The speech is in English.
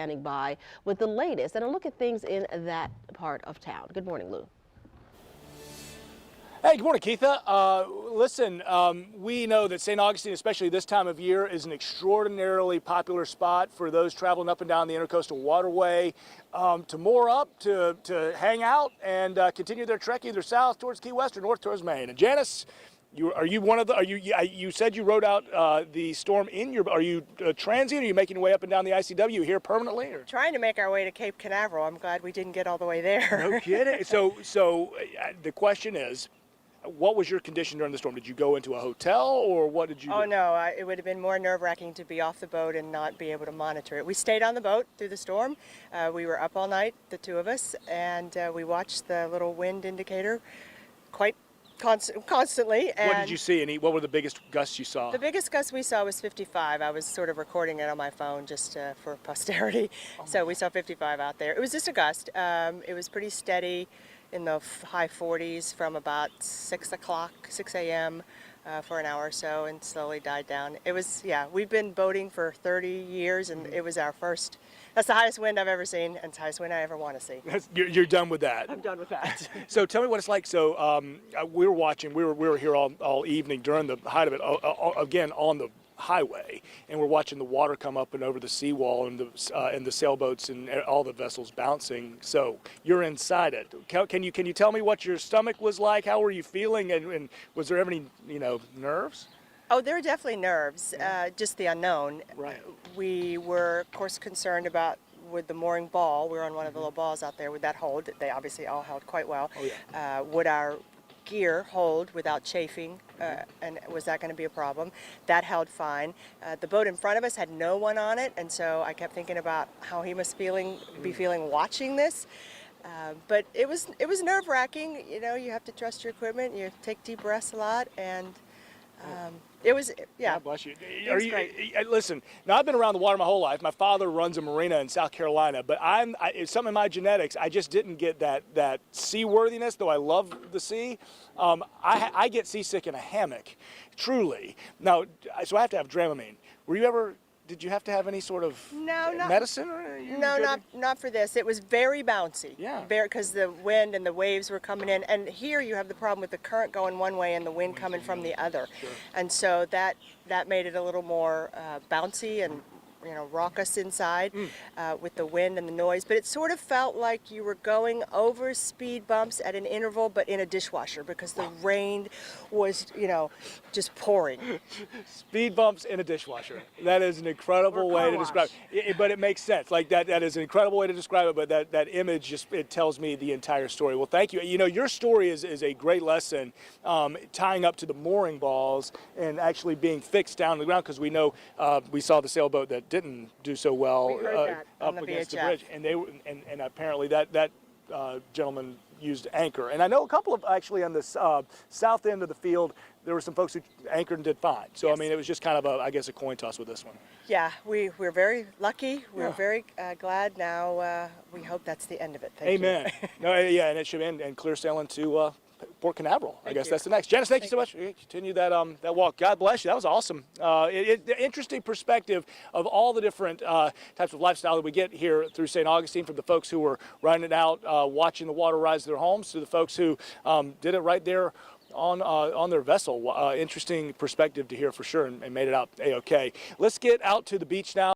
Standing by with the latest and a look at things in that part of town. Good morning, Lou. Hey, good morning, Keitha. Listen, we know that St. Augustine, especially this time of year, is an extraordinarily popular spot for those traveling up and down the Intercoastal Waterway to moor up, to hang out, and continue their trek either south towards Key West or north towards Maine. And Janice, you said you rode out the storm in your, are you transient? Are you making your way up and down the ICW here permanently? Or? Trying to make our way to Cape Canaveral. I'm glad we didn't get all the way there. No kidding. So the question is, what was your condition during the storm? Did you go into a hotel, or what did you do? Oh no, it would have been more nerve-wracking to be off the boat and not be able to monitor it. We stayed on the boat through the storm. We were up all night, the two of us, and we watched the little wind indicator quite constantly. And what did you see, and what were the biggest gusts you saw? The biggest gust we saw was 55. I was sort of recording it on my phone just for posterity. So we saw 55 out there. It was just a gust. It was pretty steady in the high 40s from about 6 a.m. For an hour or so, and slowly died down. It was, yeah, we've been boating for 30 years, and it was our first. That's the highest wind I've ever seen, and it's the highest wind I ever want to see. You're done with that? I'm done with that. So tell me what it's like. So we were watching, we were here all evening during the height of it, again on the highway, and we're watching the water come up and over the seawall, and the sailboats and all the vessels bouncing. So you're inside it. Can you tell me what your stomach was like? How were you feeling, and was there any nerves? Oh, there were definitely nerves. Just the unknown. Right. We were, of course, concerned about with the mooring ball. We were on one of the little balls out there. Would that hold? They obviously all held quite well. Oh, yeah. Would our gear hold without chafing, and was that going to be a problem? That held fine. The boat in front of us had no one on it, and so I kept thinking about how he must be feeling watching this. But it was nerve-wracking. You know, you have to trust your equipment. You take deep breaths a lot, and it was, yeah. God bless you. It was great. Listen, now I've been around the water my whole life. My father runs a marina in South Carolina, but it's something in my genetics. I just didn't get that seaworthiness, though I love the sea. I get seasick in a hammock, truly. Now, so I have to have Dramamine. Did you have to have any sort of medicine? No, not for this. It was very bouncy. Yeah. Because the wind and the waves were coming in. And here you have the problem with the current going one way and the wind coming from the other. Sure. And so that made it a little more bouncy and raucous inside with the wind and the noise. But it sort of felt like you were going over speed bumps at an interval, but in a dishwasher, because the rain was, just pouring. Speed bumps in a dishwasher. That is an incredible way to describe it. But it makes sense. Like that is an incredible way to describe it, but that image it tells me the entire story. Well, thank you. Your story is a great lesson, tying up to the mooring balls and actually being fixed down on the ground, because we know we saw the sailboat that didn't do so well up against the bridge, and apparently that gentleman used anchor. And I know a couple of, actually, on the south end of the field, there were some folks who anchored and did fine. So yes. I mean, it was just kind of a coin toss with this one. Yeah, we're very lucky. We're very glad. Now we hope that's the end of it. Thank Amen. you. No, yeah, and it should end and clear sailing to Port Canaveral. I guess that's the next. Janice, thank you so much. Continue that walk. God bless you. That was awesome. The interesting perspective of all the different types of lifestyle that we get here through St. Augustine, from the folks who were riding it out, watching the water rise to their homes, to the folks who did it right there on their vessel. Interesting perspective to hear for sure, and made it out A-OK. Let's get out to the beach now.